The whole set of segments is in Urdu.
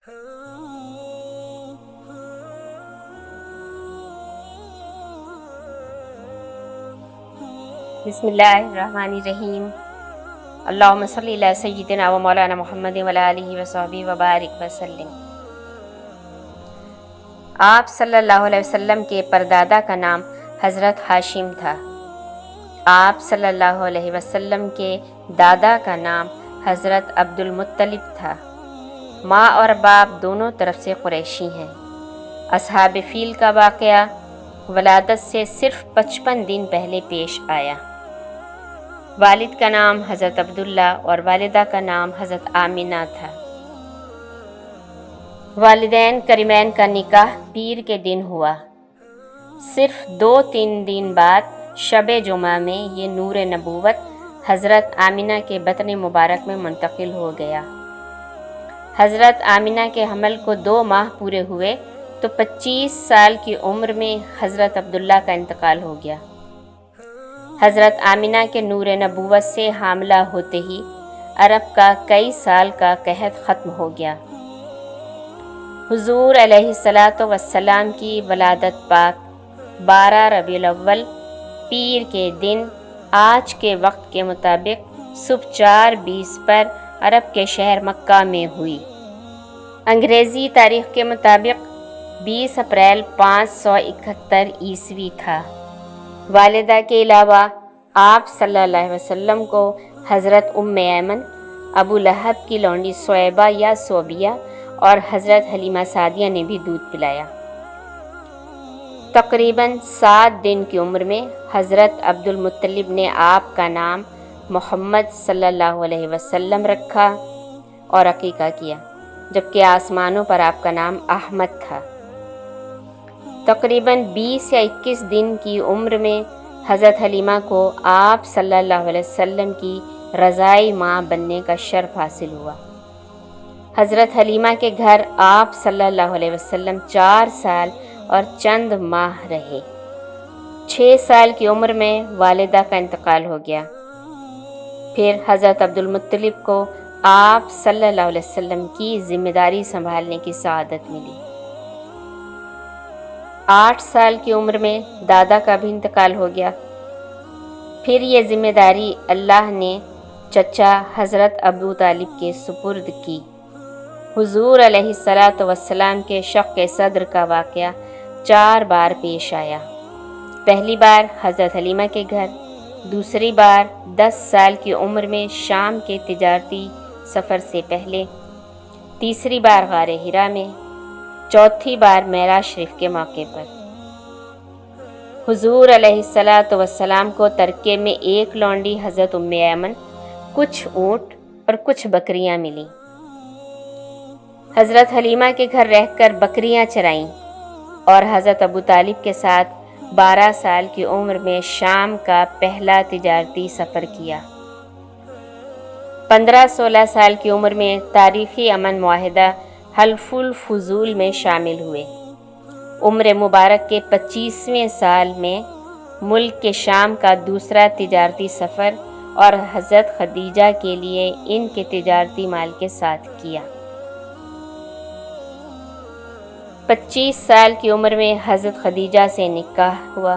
بسم اللہ الرحمن الرحیم۔ اللہم صلی علی سیدنا و مولانا محمد و علی آلہ وصحبہ وبارک وسلم۔ آپ صلی اللہ علیہ وسلم کے پردادا کا نام حضرت ہاشم تھا۔ آپ صلی اللہ علیہ وسلم کے دادا کا نام حضرت عبد المطلب تھا۔ ماں اور باپ دونوں طرف سے قریشی ہیں۔ اصحاب فیل کا واقعہ ولادت سے صرف 55 دن پہلے پیش آیا۔ والد کا نام حضرت عبداللہ اور والدہ کا نام حضرت آمینہ تھا۔ والدین کریمین کا نکاح پیر کے دن ہوا۔ صرف 2-3 دن بعد شب جمعہ میں یہ نور نبوت حضرت آمینہ کے بطن مبارک میں منتقل ہو گیا۔ حضرت آمینہ کے حمل کو 2 ماہ پورے ہوئے تو 25 سال کی عمر میں حضرت عبداللہ کا انتقال ہو گیا۔ حضرت آمینہ کے نور نبوت سے حاملہ ہوتے ہی عرب کا کئی سال کا قحط ختم ہو گیا۔ حضور علیہ السلام کی ولادت پاک 12 ربیع الاول پیر کے دن آج کے وقت کے مطابق صبح 4:20 پر عرب کے شہر مکہ میں ہوئی۔ انگریزی تاریخ کے مطابق 20 اپریل 571 عیسوی تھا۔ والدہ کے علاوہ آپ صلی اللہ علیہ وسلم کو حضرت ام ایمن، ابو لہب کی لونڈی سویبہ یا صوبیہ اور حضرت حلیمہ سعدیہ نے بھی دودھ پلایا۔ تقریباً 7 دن کی عمر میں حضرت عبد المطلب نے آپ کا نام محمد صلی اللہ علیہ وسلم رکھا اور عقیقہ کیا، جبکہ آسمانوں پر آپ کا نام احمد تھا۔ تقریباً 20 یا 21 دن کی عمر میں حضرت حلیمہ کو آپ صلی اللہ علیہ وسلم کی رضائی ماں بننے کا شرف حاصل ہوا۔ حضرت حلیمہ کے گھر آپ صلی اللہ علیہ وسلم 4 سال اور چند ماہ رہے۔ 6 سال کی عمر میں والدہ کا انتقال ہو گیا۔ پھر حضرت عبد المطلب کو آپ صلی اللہ علیہ وسلم کی ذمہ داری سنبھالنے کی سعادت ملی۔ 8 سال کی عمر میں دادا کا بھی انتقال ہو گیا۔ پھر یہ ذمہ داری اللہ نے چچا حضرت ابو طالب کے سپرد کی۔ حضور علیہ السلام کے شق صدر کا واقعہ 4 بار پیش آیا۔ پہلی بار حضرت حلیمہ کے گھر، دوسری بار 10 سال کی عمر میں شام کے تجارتی سفر سے پہلے، تیسری بار غار حرا میں، چوتھی بار معراج شریف کے موقع پر۔ حضور علیہ السلام کو ترکے میں ایک لونڈی حضرت ام ایمن، کچھ اونٹ اور کچھ بکریاں ملیں۔ حضرت حلیمہ کے گھر رہ کر بکریاں چرائیں اور حضرت ابو طالب کے ساتھ 12 سال کی عمر میں شام کا پہلا تجارتی سفر کیا۔ 15-16 سال کی عمر میں تاریخی امن معاہدہ حلف الفضول میں شامل ہوئے۔ عمر مبارک کے 25ویں سال میں ملک کے شام کا دوسرا تجارتی سفر اور حضرت خدیجہ کے لیے ان کے تجارتی مال کے ساتھ کیا۔ 25 سال کی عمر میں حضرت خدیجہ سے نکاح ہوا۔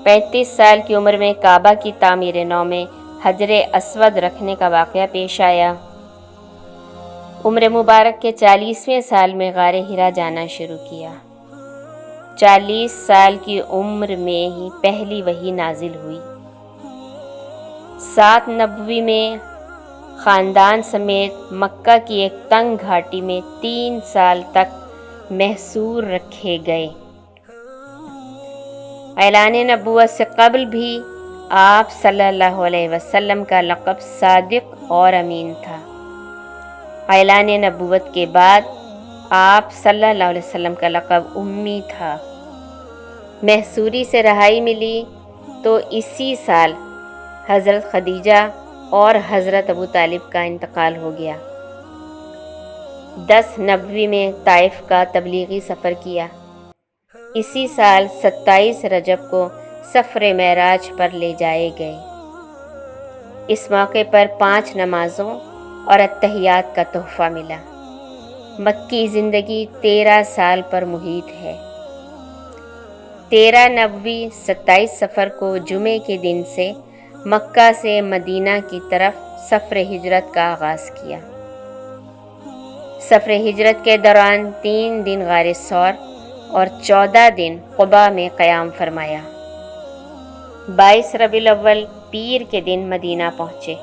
35 سال کی عمر میں کعبہ کی تعمیر نو میں حجر اسود رکھنے کا واقعہ پیش آیا۔ عمر مبارک کے 40ویں سال میں غار حرا جانا شروع کیا۔ 40 سال کی عمر میں ہی پہلی وحی نازل ہوئی۔ 7 نبوی میں خاندان سمیت مکہ کی ایک تنگ گھاٹی میں 3 سال تک محصور رکھے گئے۔ اعلان نبوت سے قبل بھی آپ صلی اللہ علیہ وسلم کا لقب صادق اور امین تھا۔ اعلان نبوت کے بعد آپ صلی اللہ علیہ وسلم کا لقب امی تھا۔ محصوری سے رہائی ملی تو اسی سال حضرت خدیجہ اور حضرت ابو طالب کا انتقال ہو گیا۔ 10 نبوی میں طائف کا تبلیغی سفر کیا۔ اسی سال 27 رجب کو سفر معراج پر لے جائے گئے۔ اس موقع پر 5 نمازوں اور اتحیات کا تحفہ ملا۔ مکی زندگی 13 سال پر محیط ہے۔ 13 نبوی 27 صفر کو جمعے کے دن سے مکہ سے مدینہ کی طرف سفر ہجرت کا آغاز کیا۔ سفر ہجرت کے دوران 3 دن غار ثور اور 14 دن قباء میں قیام فرمایا۔ 22 ربیع الاول پیر کے دن مدینہ پہنچے۔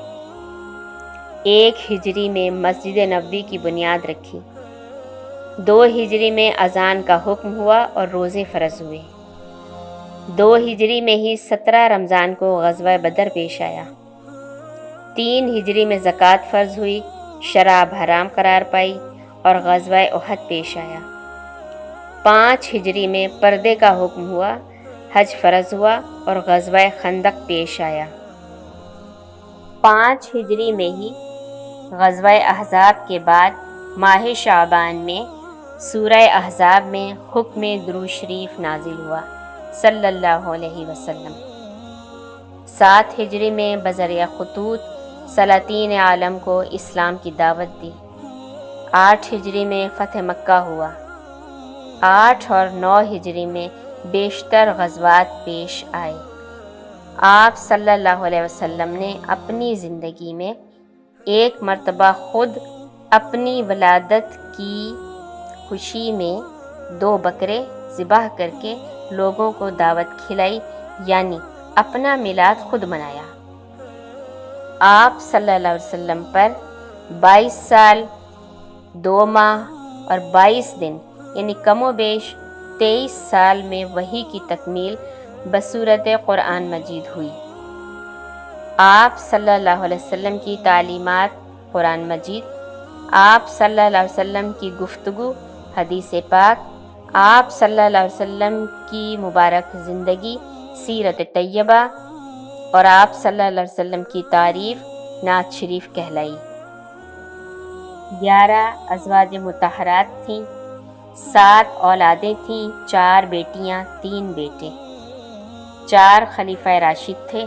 1 ہجری میں مسجد نبوی کی بنیاد رکھی۔ 2 ہجری میں اذان کا حکم ہوا اور روزے فرض ہوئے۔ 2 ہجری میں ہی 17 رمضان کو غزوہ بدر پیش آیا۔ 3 ہجری میں زکوٰۃ فرض ہوئی، شراب حرام قرار پائی اور غزوہ احد پیش آیا۔ 5 ہجری میں پردے کا حکم ہوا، حج فرض ہوا اور غزوہ خندق پیش آیا۔ 5 ہجری میں ہی غزوہ احزاب کے بعد ماہ شعبان میں سورہ احزاب میں حکم درود شریف نازل ہوا صلی اللہ علیہ وسلم۔ 7 ہجری میں بذریعہ خطوط سلاطین عالم کو اسلام کی دعوت دی۔ 8 ہجری میں فتح مکہ ہوا۔ 8 اور 9 ہجری میں بیشتر غزوات پیش آئے۔ آپ صلی اللہ علیہ وسلم نے اپنی زندگی میں ایک مرتبہ خود اپنی ولادت کی خوشی میں 2 بکرے ذبح کر کے لوگوں کو دعوت کھلائی، یعنی اپنا میلاد خود منایا۔ آپ صلی اللہ علیہ وسلم پر 22 سال 2 ماہ اور 22 دن یعنی کم و بیش 23 سال میں وحی کی تکمیل بصورت قرآن مجید ہوئی۔ آپ صلی اللہ علیہ وسلم کی تعلیمات قرآن مجید، آپ صلی اللہ علیہ وسلم کی گفتگو حدیث پاک، آپ صلی اللہ علیہ وسلم کی مبارک زندگی سیرت طیبہ اور آپ صلی اللہ علیہ وسلم کی تعریف نعت شریف کہلائی۔ 11 ازواج مطہرات تھیں، 7 اولادیں تھیں، 4 بیٹیاں 3 بیٹے۔ 4 خلیفہ راشد تھے،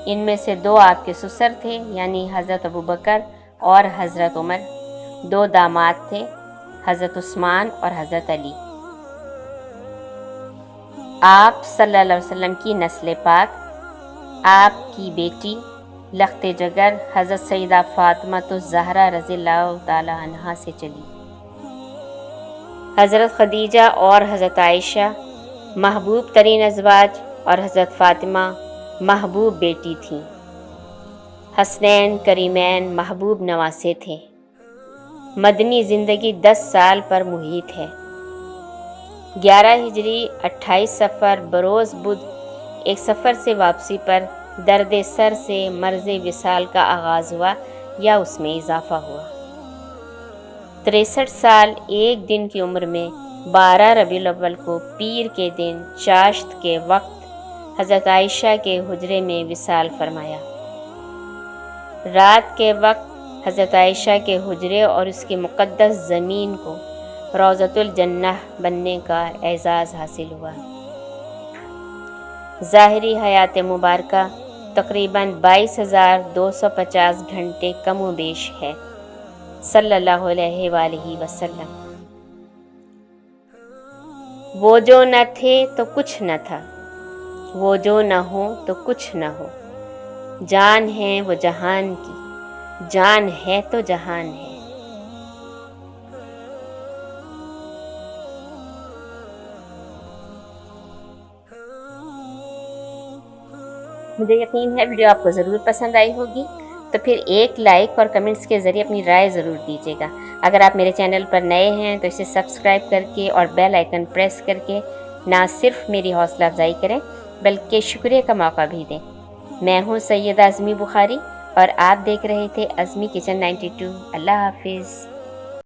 ان میں سے 2 آپ کے سسر تھے یعنی حضرت ابوبکر اور حضرت عمر۔ 2 داماد تھے، حضرت عثمان اور حضرت علی۔ آپ صلی اللہ علیہ وسلم کی نسل پاک، آپ کی بیٹی لخت جگر حضرت سیدہ فاطمہ الزہرا رضی اللہ تعالی عنہا سے چلی۔ حضرت خدیجہ اور حضرت عائشہ محبوب ترین ازواج اور حضرت فاطمہ محبوب بیٹی تھیں۔ حسنین کریمین محبوب نواسے تھے۔ مدنی زندگی 10 سال پر محیط ہے۔ 11 ہجری 28 صفر بروز بدھ ایک سفر سے واپسی پر درد سر سے مرض وصال کا آغاز ہوا یا اس میں اضافہ ہوا۔ 63 سال 1 دن کی عمر میں 12 ربیع الاول کو پیر کے دن چاشت کے وقت حضرت عائشہ کے حجرے میں وصال فرمایا۔ رات کے وقت حضرت عائشہ کے حجرے اور اس کی مقدس زمین کو روضۃ الجنہ بننے کا اعزاز حاصل ہوا۔ ظاہری حیات مبارکہ تقریباً 22,250 گھنٹے کم و بیش ہے صلی اللہ علیہ وآلہ وسلم۔ وہ جو نہ تھے تو کچھ نہ تھا، وہ جو نہ ہو تو کچھ نہ ہو، جان ہے وہ جہان کی، جان ہے تو جہان ہے۔ مجھے یقین ہے ویڈیو آپ کو ضرور پسند آئی ہوگی، تو پھر ایک لائک اور کمنٹس کے ذریعے اپنی رائے ضرور دیجیے گا۔ اگر آپ میرے چینل پر نئے ہیں تو اسے سبسکرائب کر کے اور بیل آئیکن پریس کر کے نہ صرف میری حوصلہ افزائی کریں بلکہ شکریہ کا موقع بھی دیں۔ میں ہوں سیدہ عظمی بخاری اور آپ دیکھ رہے تھے عظمی کچن 92۔ اللہ حافظ۔